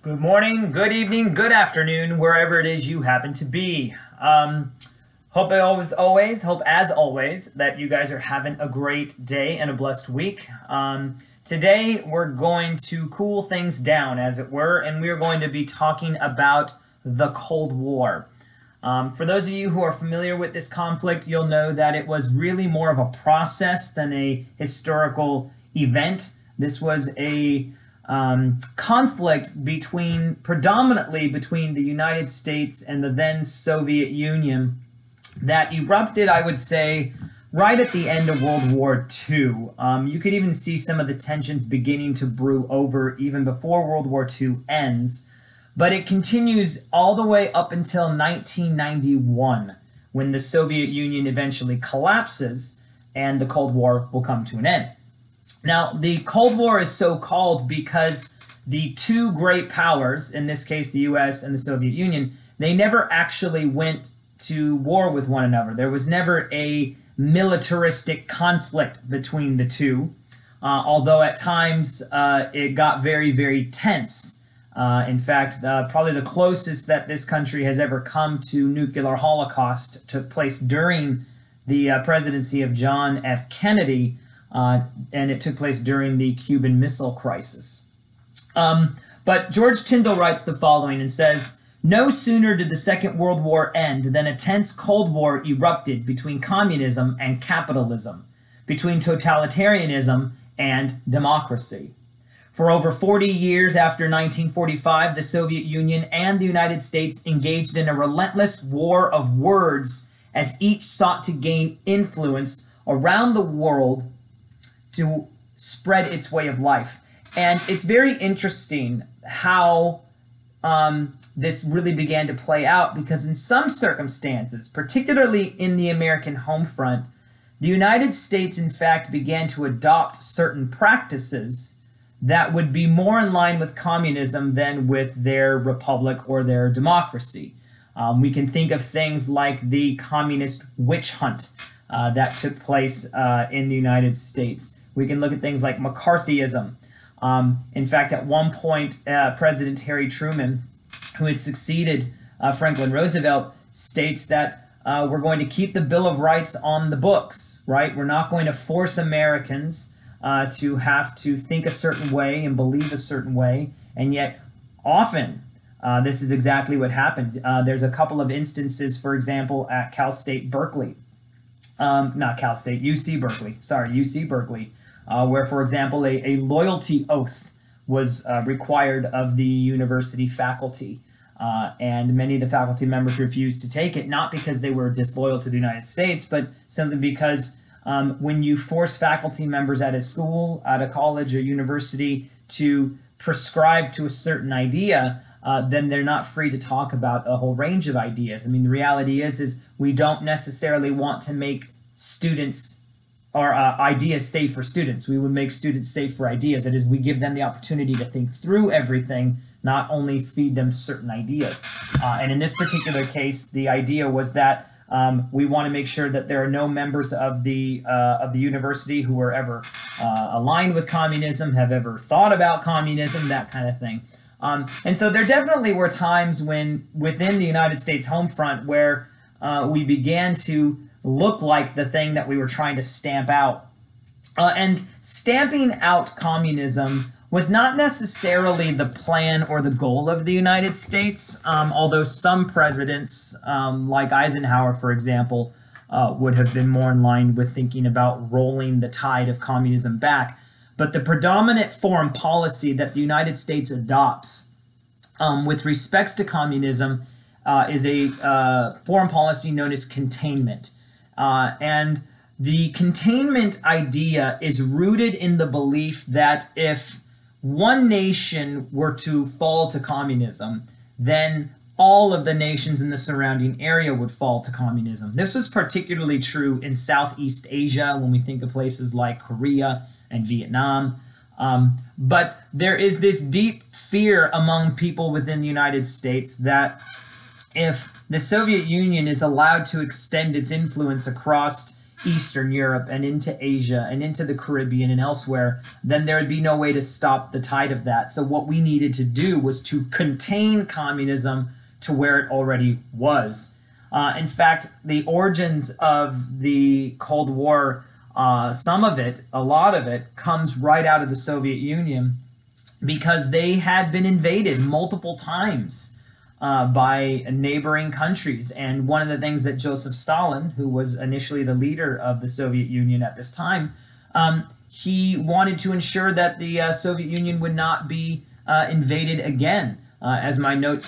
Good morning, good evening, good afternoon, wherever it is you happen to be. Hope as always that you guys are having a great day and a blessed week. Today we're going to cool things down, as it were, and we're going to be talking about the Cold War. For those of you who are familiar with this conflict, you'll know that it was really more of a process than a historical event. This was a conflict predominantly between the United States and the then Soviet Union that erupted, I would say, right at the end of World War II. You could even see some of the tensions beginning to brew over even before World War II ends. But it continues all the way up until 1991, when the Soviet Union eventually collapses and the Cold War will come to an end. Now, the Cold War is so called because the two great powers, in this case the US and the Soviet Union, they never actually went to war with one another. There was never a militaristic conflict between the two, although at times it got very, very tense. In fact, probably the closest that this country has ever come to nuclear holocaust took place during the presidency of John F. Kennedy, and it took place during the Cuban Missile Crisis. But George Tyndall writes the following and says, "No sooner did the Second World War end than a tense Cold War erupted between communism and capitalism, between totalitarianism and democracy. For over 40 years after 1945, the Soviet Union and the United States engaged in a relentless war of words as each sought to gain influence around the world to spread its way of life." And it's very interesting how this really began to play out, because in some circumstances, particularly in the American home front, the United States, in fact, began to adopt certain practices that would be more in line with communism than with their republic or their democracy. We can think of things like the communist witch hunt that took place in the United States. We can look at things like McCarthyism. In fact, at one point, President Harry Truman, who had succeeded Franklin Roosevelt, states that we're going to keep the Bill of Rights on the books, right? We're not going to force Americans to have to think a certain way and believe a certain way. And yet, often, this is exactly what happened. There's a couple of instances, for example, at Cal State Berkeley. Not Cal State, UC Berkeley. Sorry, UC Berkeley. Where, for example, a loyalty oath was required of the university faculty. And many of the faculty members refused to take it, not because they were disloyal to the United States, but simply because when you force faculty members at a school, at a college or university to prescribe to a certain idea, then they're not free to talk about a whole range of ideas. I mean, the reality is we don't necessarily want to make students or ideas safe for students. We would make students safe for ideas. That is, we give them the opportunity to think through everything, not only feed them certain ideas. And in this particular case, the idea was that we want to make sure that there are no members of the university who are ever aligned with communism, have ever thought about communism, that kind of thing. And so there definitely were times when within the United States home front where we began to look like the thing that we were trying to stamp out. And stamping out communism was not necessarily the plan or the goal of the United States, although some presidents, like Eisenhower, for example, would have been more in line with thinking about rolling the tide of communism back. But the predominant foreign policy that the United States adopts with respects to communism is a foreign policy known as containment. And the containment idea is rooted in the belief that if one nation were to fall to communism, then all of the nations in the surrounding area would fall to communism. This was particularly true in Southeast Asia when we think of places like Korea and Vietnam. But there is this deep fear among people within the United States that if the Soviet Union is allowed to extend its influence across Eastern Europe and into Asia and into the Caribbean and elsewhere, then there would be no way to stop the tide of that. So what we needed to do was to contain communism to where it already was. In fact, the origins of the Cold War, some of it, a lot of it, comes right out of the Soviet Union because they had been invaded multiple times by neighboring countries. And one of the things that Joseph Stalin, who was initially the leader of the Soviet Union at this time, he wanted to ensure that the Soviet Union would not be invaded again. As my notes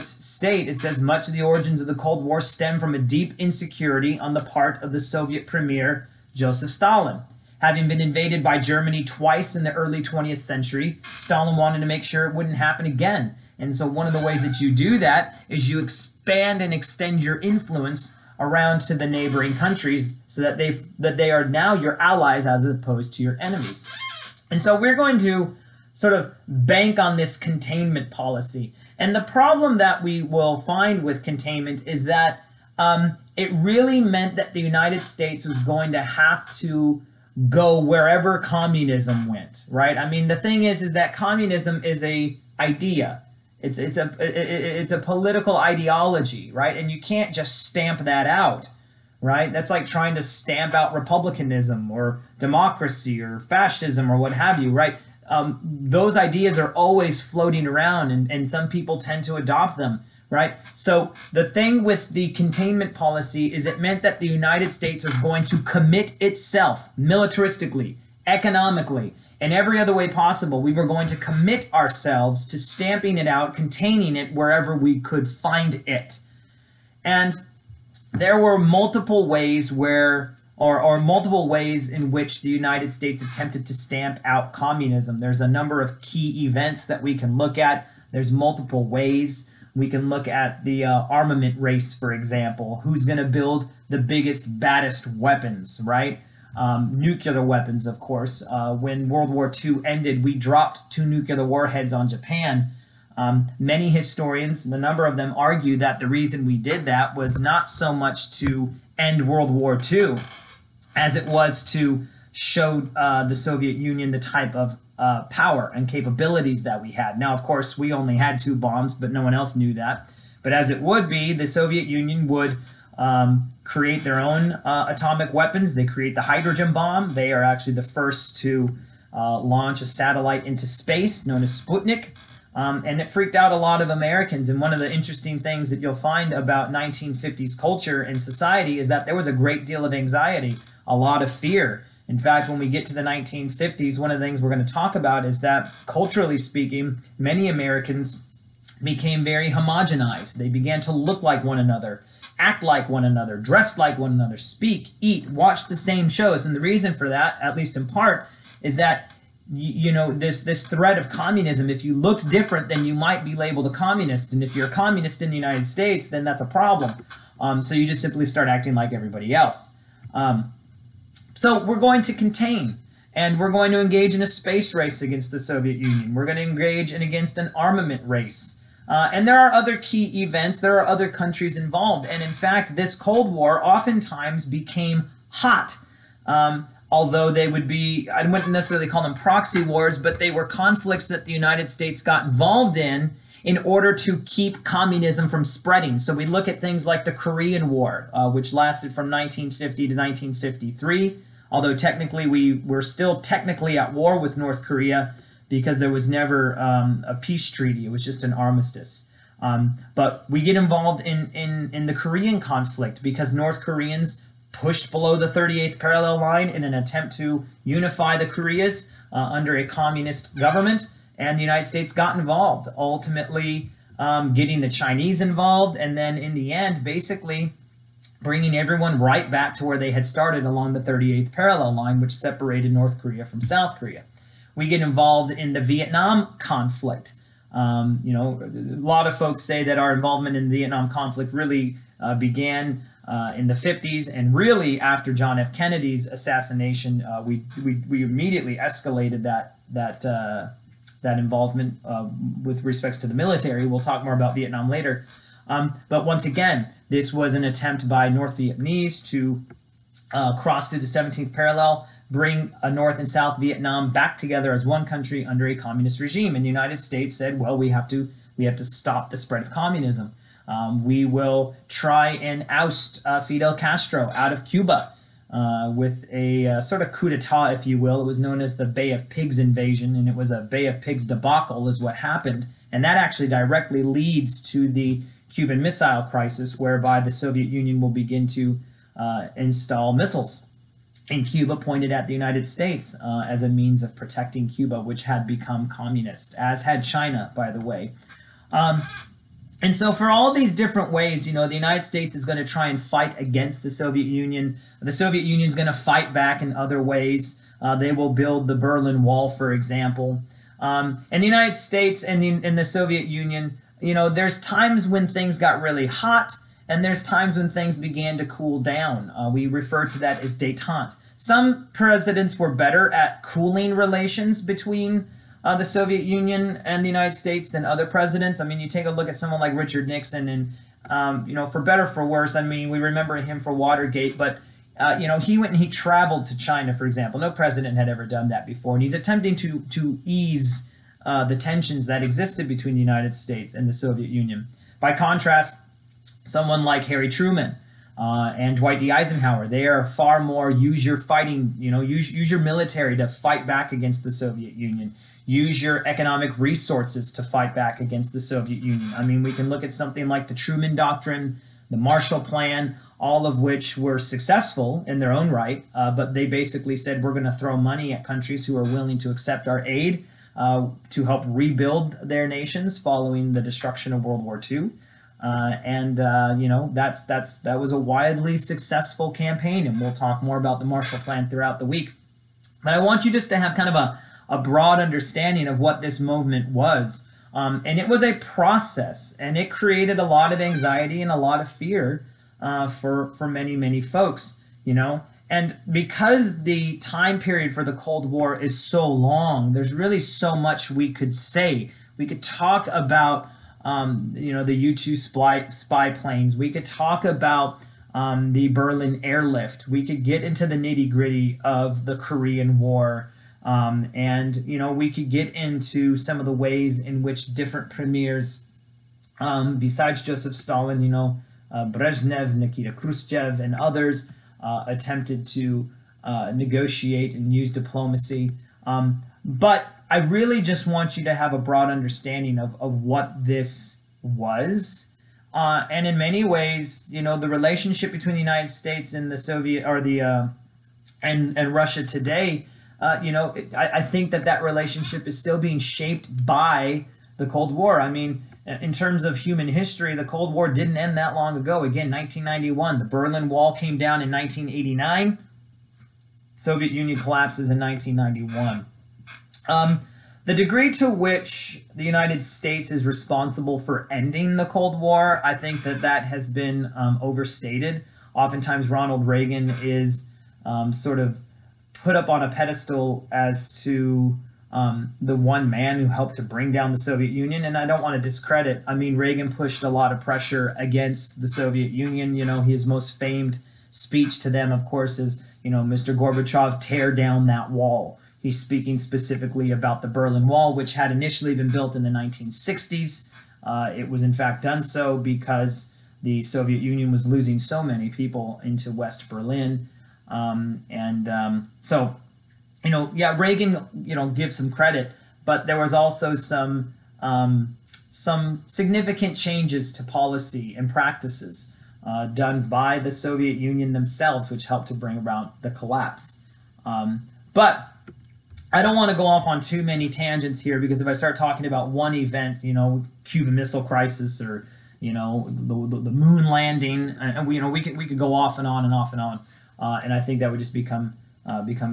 state, it says much of the origins of the Cold War stem from a deep insecurity on the part of the Soviet premier Joseph Stalin. Having been invaded by Germany twice in the early 20th century, Stalin wanted to make sure it wouldn't happen again. And so one of the ways that you do that is you expand and extend your influence around to the neighboring countries so that they are now your allies as opposed to your enemies. And so we're going to sort of bank on this containment policy. And the problem that we will find with containment is that it really meant that the United States was going to have to go wherever communism went, right? I mean, the thing is that communism is a idea. It's a political ideology, right? And you can't just stamp that out, right? That's like trying to stamp out republicanism or democracy or fascism or what have you, right? Those ideas are always floating around, and some people tend to adopt them, right? So the thing with the containment policy is it meant that the United States was going to commit itself militaristically, economically, and every other way possible. We were going to commit ourselves to stamping it out, containing it wherever we could find it. And there were multiple ways where, or multiple ways in which the United States attempted to stamp out communism. There's a number of key events that we can look at. There's multiple ways. We can look at the armament race, for example. Who's going to build the biggest, baddest weapons, right? Nuclear weapons, of course. When World War II ended, we dropped 2 nuclear warheads on Japan. Many historians, a number of them, argue that the reason we did that was not so much to end World War II as it was to show the Soviet Union the type of power and capabilities that we had. Now, of course, we only had 2 bombs, but no one else knew that. But as it would be, the Soviet Union would create their own atomic weapons. They create the hydrogen bomb. They are actually the first to launch a satellite into space known as Sputnik. And it freaked out a lot of Americans. And one of the interesting things that you'll find about 1950s culture and society is that there was a great deal of anxiety, a lot of fear. In fact, when we get to the 1950s, one of the things we're going to talk about is that, culturally speaking, many Americans became very homogenized. They began to look like one another, act like one another, dress like one another, speak, eat, watch the same shows. And the reason for that, at least in part, is that this threat of communism, if you looked different, then you might be labeled a communist. And if you're a communist in the United States, then that's a problem. So you just simply start acting like everybody else. So we're going to contain, and we're going to engage in a space race against the Soviet Union. We're going to engage against an armament race. And there are other key events. There are other countries involved. And in fact, this Cold War oftentimes became hot. Although they would be, I wouldn't necessarily call them proxy wars, but they were conflicts that the United States got involved in order to keep communism from spreading. So we look at things like the Korean War, which lasted from 1950 to 1953. Although technically we were still technically at war with North Korea because there was never a peace treaty. It was just an armistice. But we get involved in the Korean conflict because North Koreans pushed below the 38th parallel line in an attempt to unify the Koreas under a communist government, and the United States got involved, ultimately getting the Chinese involved, and then in the end, basically bringing everyone right back to where they had started along the 38th parallel line, which separated North Korea from South Korea. We get involved in the Vietnam conflict. A lot of folks say that our involvement in the Vietnam conflict really began in the 50s, and really after John F. Kennedy's assassination, we immediately escalated that involvement with respects to the military. We'll talk more about Vietnam later. But once again, this was an attempt by North Vietnamese to cross through the 17th parallel, bring North and South Vietnam back together as one country under a communist regime. And the United States said, well, we have to stop the spread of communism. We will try and oust Fidel Castro out of Cuba with a sort of coup d'etat, if you will. It was known as the Bay of Pigs invasion, and it was a Bay of Pigs debacle is what happened. And that actually directly leads to the Cuban Missile Crisis, whereby the Soviet Union will begin to install missiles in Cuba pointed at the United States as a means of protecting Cuba, which had become communist, as had China, by the way. And so for all these different ways, you know, the United States is going to try and fight against the Soviet Union. The Soviet Union is going to fight back in other ways. They will build the Berlin Wall, for example. And the United States and the Soviet Union, you know, there's times when things got really hot, and there's times when things began to cool down. We refer to that as détente. Some presidents were better at cooling relations between the Soviet Union and the United States than other presidents. I mean, you take a look at someone like Richard Nixon, and you know, for better or for worse, I mean, we remember him for Watergate, but you know, he went and he traveled to China, for example. No president had ever done that before, and he's attempting to ease the tensions that existed between the United States and the Soviet Union. By contrast, someone like Harry Truman and Dwight D. Eisenhower, they are far more use your fighting, you know, use your military to fight back against the Soviet Union. Use your economic resources to fight back against the Soviet Union. I mean, we can look at something like the Truman Doctrine, the Marshall Plan, all of which were successful in their own right, but they basically said we're going to throw money at countries who are willing to accept our aid to help rebuild their nations following the destruction of World War II. You know, that was a widely successful campaign, and we'll talk more about the Marshall Plan throughout the week. But I want you just to have kind of a broad understanding of what this movement was. And it was a process, and it created a lot of anxiety and a lot of fear for many, many folks, you know. And because the time period for the Cold War is so long, there's really so much we could say. We could talk about, you know, the U-2 spy planes. We could talk about the Berlin airlift. We could get into the nitty-gritty of the Korean War. And, you know, we could get into some of the ways in which different premiers, besides Joseph Stalin, you know, Brezhnev, Nikita Khrushchev, and others, attempted to negotiate and use diplomacy. But I really just want you to have a broad understanding of what this was. And in many ways, you know, the relationship between the United States and the Soviet, or the and Russia today, you know, I think that relationship is still being shaped by the Cold War. I mean, in terms of human history, the Cold War didn't end that long ago. Again, 1991, the Berlin Wall came down in 1989. Soviet Union collapses in 1991. The degree to which the United States is responsible for ending the Cold War, I think that has been overstated. Oftentimes, Ronald Reagan is sort of put up on a pedestal as to the one man who helped to bring down the Soviet Union, and I don't want to discredit. I mean, Reagan pushed a lot of pressure against the Soviet Union. You know, his most famed speech to them, of course, is, you know, Mr. Gorbachev, tear down that wall. He's speaking specifically about the Berlin Wall, which had initially been built in the 1960s. It was in fact done so because the Soviet Union was losing so many people into West Berlin. So, you know, yeah, Reagan, you know, gives some credit, but there was also some significant changes to policy and practices done by the Soviet Union themselves, which helped to bring about the collapse. But I don't want to go off on too many tangents here, because if I start talking about one event, you know, Cuban Missile Crisis, or, you know, the moon landing, and we, you know, we could go off and on and off and on. And I think that would just become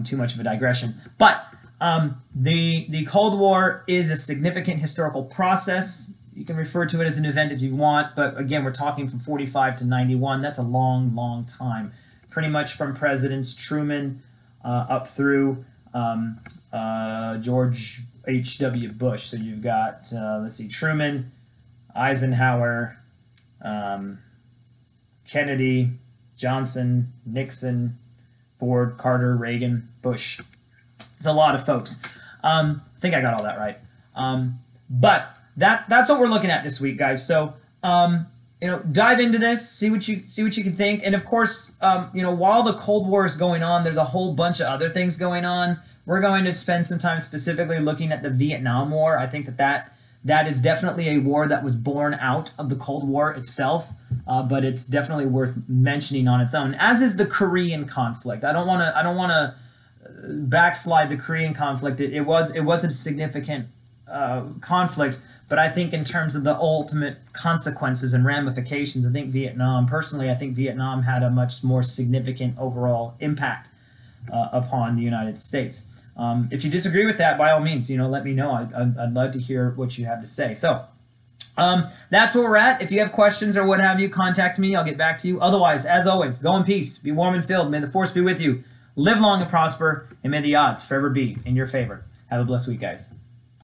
too much of a digression. But the Cold War is a significant historical process. You can refer to it as an event if you want, but again, we're talking from 45 to 91. That's a long, long time. Pretty much from Presidents Truman up through George H.W. Bush. So you've got, let's see, Truman, Eisenhower, Kennedy, Johnson, Nixon, Ford, Carter, Reagan, Bush. It's a lot of folks. I think I got all that right. But that's what we're looking at this week, guys. So dive into this, see what you can think, and of course, while the Cold War is going on, there's a whole bunch of other things going on. We're going to spend some time specifically looking at the Vietnam War. I think that is definitely a war that was born out of the Cold War itself, but it's definitely worth mentioning on its own. As is the Korean conflict. I don't want to backslide the Korean conflict. It was a significant conflict, but I think in terms of the ultimate consequences and ramifications, I think Vietnam had a much more significant overall impact upon the United States. If you disagree with that, by all means, let me know. I'd love to hear what you have to say. So that's where we're at. If you have questions or what have you, contact me. I'll get back to you. Otherwise, as always, go in peace. Be warm and filled. May the force be with you. Live long and prosper, and may the odds forever be in your favor. Have a blessed week, guys.